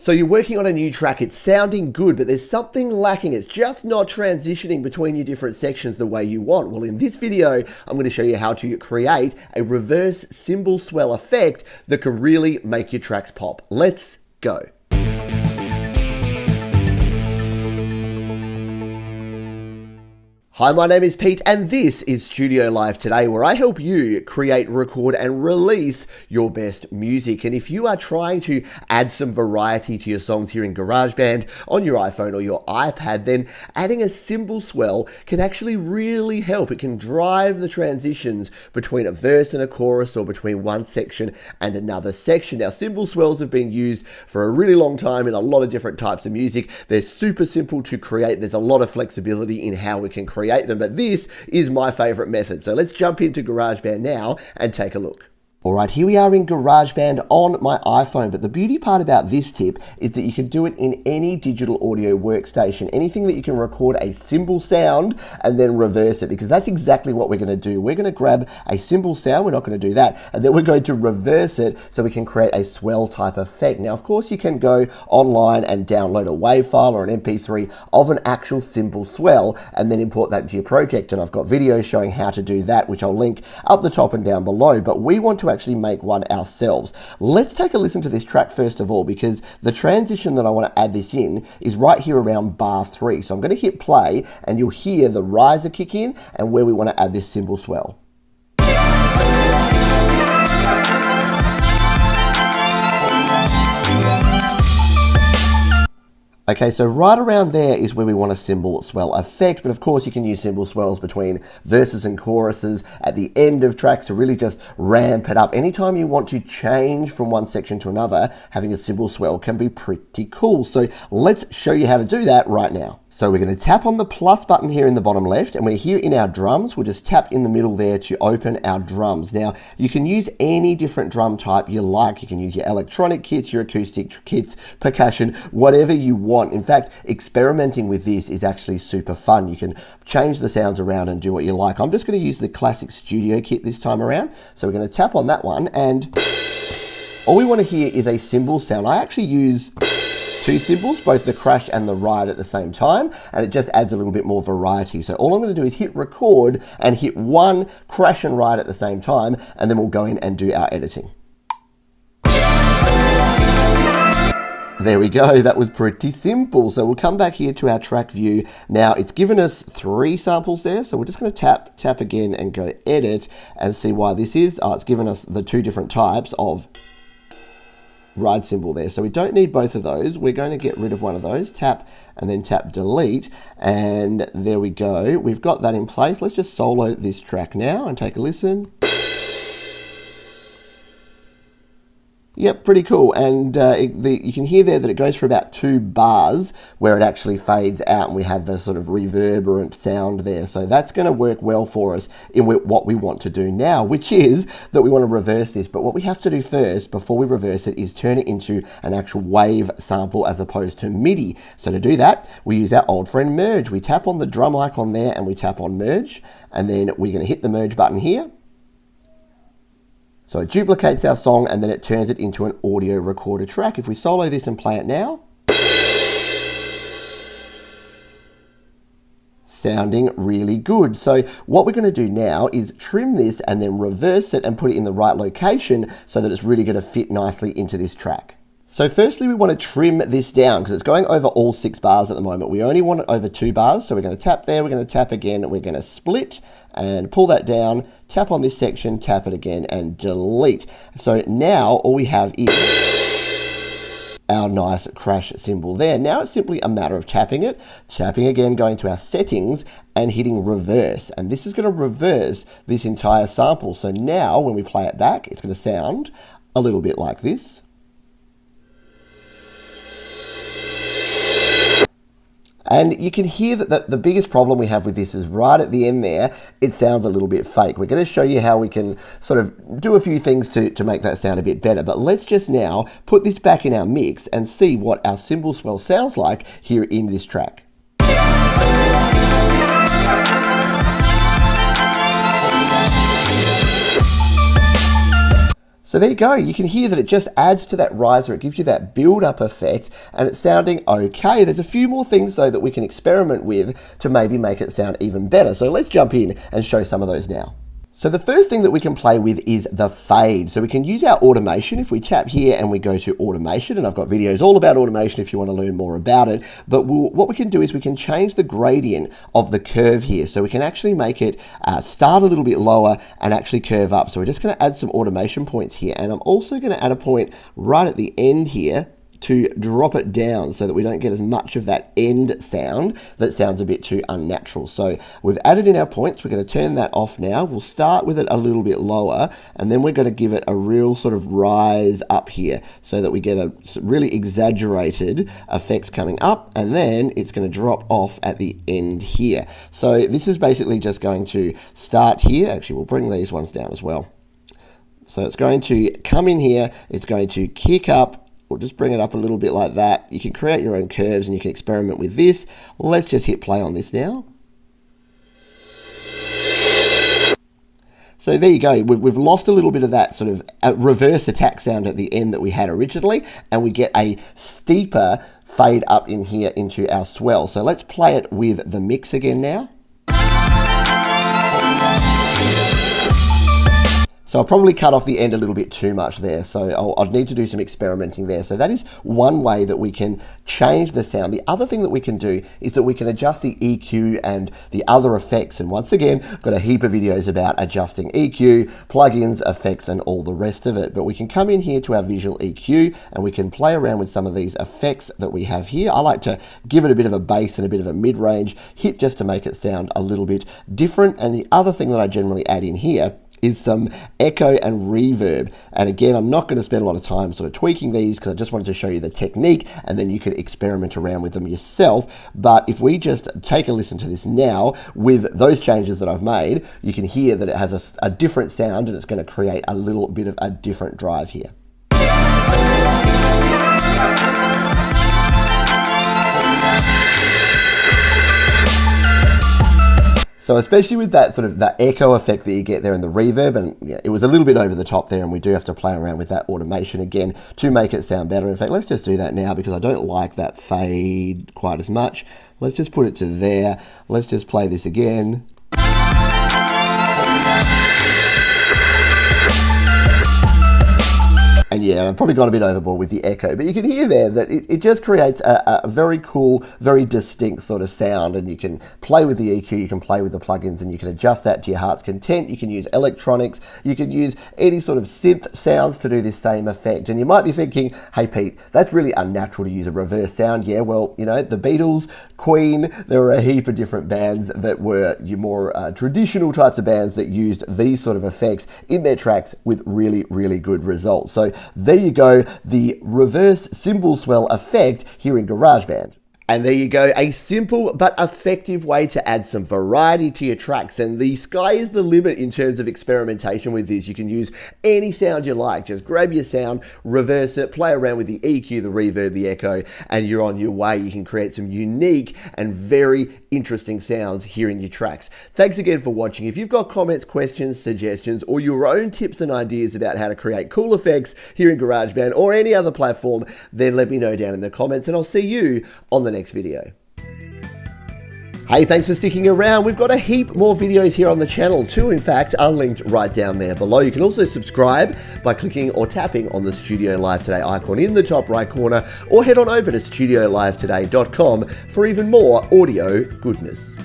So you're working on a new track, it's sounding good, but there's something lacking. It's just not transitioning between your different sections the way you want. Well, in this video, I'm going to show you how to create a reverse cymbal swell effect that can really make your tracks pop. Let's go. Hi, my name is Pete and this is Studio Live Today, where I help you create, record and release your best music. And if you are trying to add some variety to your songs here in GarageBand on your iPhone or your iPad, then adding a cymbal swell can actually really help. It can drive the transitions between a verse and a chorus or between one section and another section. Now, cymbal swells have been used for a really long time in a lot of different types of music. They're super simple to create. There's a lot of flexibility in how we can create them, but this is my favorite method. So let's jump into GarageBand now and take a look. All right, here we are in GarageBand on my iPhone, but the beauty part about this tip is that you can do it in any digital audio workstation, anything that you can record a cymbal sound and then reverse it, because that's exactly what we're going to do. We're going to grab a cymbal sound, we're not going to do that, and then we're going to reverse it so we can create a swell type effect. Now, of course, you can go online and download a WAV file or an MP3 of an actual cymbal swell and then import that into your project, and I've got videos showing how to do that, which I'll link up the top and down below, but we want to actually make one ourselves. Let's take a listen to this track first of all, because the transition that I want to add this in is right here around bar 3. So I'm going to hit play and you'll hear the riser kick in and where we want to add this cymbal swell. Okay, so right around there is where we want a cymbal swell effect, but of course you can use cymbal swells between verses and choruses at the end of tracks to really just ramp it up. Anytime you want to change from one section to another, having a cymbal swell can be pretty cool. So let's show you how to do that right now. So we're going to tap on the plus button here in the bottom left, and we're here in our drums. We'll just tap in the middle there to open our drums. Now, you can use any different drum type you like. You can use your electronic kits, your acoustic kits, percussion, whatever you want. In fact, experimenting with this is actually super fun. You can change the sounds around and do what you like. I'm just going to use the classic studio kit this time around. So we're going to tap on that one, and all we want to hear is a cymbal sound. I actually use two cymbals, both the crash and the ride at the same time, and it just adds a little bit more variety. So all I'm going to do is hit record and hit one crash and ride at the same time, and then we'll go in and do our editing. There we go, that was pretty simple. So we'll come back here to our track view. Now it's given us 3 samples there, so we're just going to tap again and go edit and see why this is. It's given us the 2 different types of ride cymbal there. So we don't need both of those. We're going to get rid of one of those. Tap and then tap delete. And there we go. We've got that in place. Let's just solo this track now and take a listen. Yep, pretty cool. And you can hear there that it goes for about 2 bars where it actually fades out and we have the sort of reverberant sound there. So that's going to work well for us in what we want to do now, which is that we want to reverse this. But what we have to do first before we reverse it is turn it into an actual wave sample as opposed to MIDI. So to do that, we use our old friend merge. We tap on the drum icon there and we tap on merge, and then we're going to hit the merge button here. So it duplicates our song and then it turns it into an audio recorder track. If we solo this and play it now, sounding really good. So what we're going to do now is trim this and then reverse it and put it in the right location so that it's really going to fit nicely into this track. So firstly, we want to trim this down because it's going over all 6 bars at the moment. We only want it over 2 bars. So we're going to tap there, we're going to tap again, we're going to split and pull that down, tap on this section, tap it again and delete. So now all we have is our nice crash cymbal there. Now it's simply a matter of tapping it, tapping again, going to our settings and hitting reverse. And this is going to reverse this entire sample. So now when we play it back, it's going to sound a little bit like this. And you can hear that the biggest problem we have with this is right at the end there, it sounds a little bit fake. We're going to show you how we can sort of do a few things to make that sound a bit better. But let's just now put this back in our mix and see what our cymbal swell sounds like here in this track. So there you go, you can hear that it just adds to that riser, it gives you that build-up effect, and it's sounding okay. There's a few more things though that we can experiment with to maybe make it sound even better. So let's jump in and show some of those now. So the first thing that we can play with is the fade. So we can use our automation. If we tap here and we go to automation, and I've got videos all about automation if you want to learn more about it, but what we can do is we can change the gradient of the curve here. So we can actually make it start a little bit lower and actually curve up. So we're just going to add some automation points here. And I'm also going to add a point right at the end here to drop it down so that we don't get as much of that end sound that sounds a bit too unnatural. So we've added in our points, we're going to turn that off now. We'll start with it a little bit lower, and then we're going to give it a real sort of rise up here so that we get a really exaggerated effect coming up, and then it's going to drop off at the end here. So this is basically just going to start here. Actually, we'll bring these ones down as well. So it's going to come in here, it's going to kick up. We'll just bring it up a little bit like that. You can create your own curves and you can experiment with this. Let's just hit play on this now. So there you go. We've lost a little bit of that sort of reverse attack sound at the end that we had originally, and we get a steeper fade up in here into our swell. So let's play it with the mix again now. So I'll probably cut off the end a little bit too much there, so I'll need to do some experimenting there. So that is one way that we can change the sound. The other thing that we can do is that we can adjust the EQ and the other effects. And once again, I've got a heap of videos about adjusting EQ, plugins, effects, and all the rest of it. But we can come in here to our visual EQ and we can play around with some of these effects that we have here. I like to give it a bit of a bass and a bit of a mid-range hit just to make it sound a little bit different. And the other thing that I generally add in here is some echo and reverb. And again, I'm not going to spend a lot of time sort of tweaking these because I just wanted to show you the technique and then you can experiment around with them yourself. But if we just take a listen to this now with those changes that I've made, you can hear that it has a different sound and it's going to create a little bit of a different drive here. So especially with that sort of that echo effect that you get there and the reverb, and yeah, it was a little bit over the top there, and we do have to play around with that automation again to make it sound better. In fact, let's just do that now because I don't like that fade quite as much. Let's just put it to there. Let's just play this again. And yeah, I've probably gone a bit overboard with the echo, but you can hear there that it just creates a very cool, very distinct sort of sound, and you can play with the EQ, you can play with the plugins, and you can adjust that to your heart's content. You can use electronics, you can use any sort of synth sounds to do this same effect. And you might be thinking, hey Pete, that's really unnatural to use a reverse sound. Yeah, well, you know, the Beatles, Queen, there were a heap of different bands that were your more traditional types of bands that used these sort of effects in their tracks with really, really good results. So there you go, the reverse cymbal swell effect here in GarageBand. And there you go, a simple but effective way to add some variety to your tracks, and the sky is the limit in terms of experimentation with this. You can use any sound you like, just grab your sound, reverse it, play around with the EQ, the reverb, the echo, and you're on your way. You can create some unique and very interesting sounds here in your tracks. Thanks again for watching. If you've got comments, questions, suggestions, or your own tips and ideas about how to create cool effects here in GarageBand or any other platform, then let me know down in the comments, and I'll see you on the next video. Hey, thanks for sticking around. We've got a heap more videos here on the channel. Two, in fact, are linked right down there below. You can also subscribe by clicking or tapping on the Studio Live Today icon in the top right corner, or head on over to studiolivetoday.com for even more audio goodness.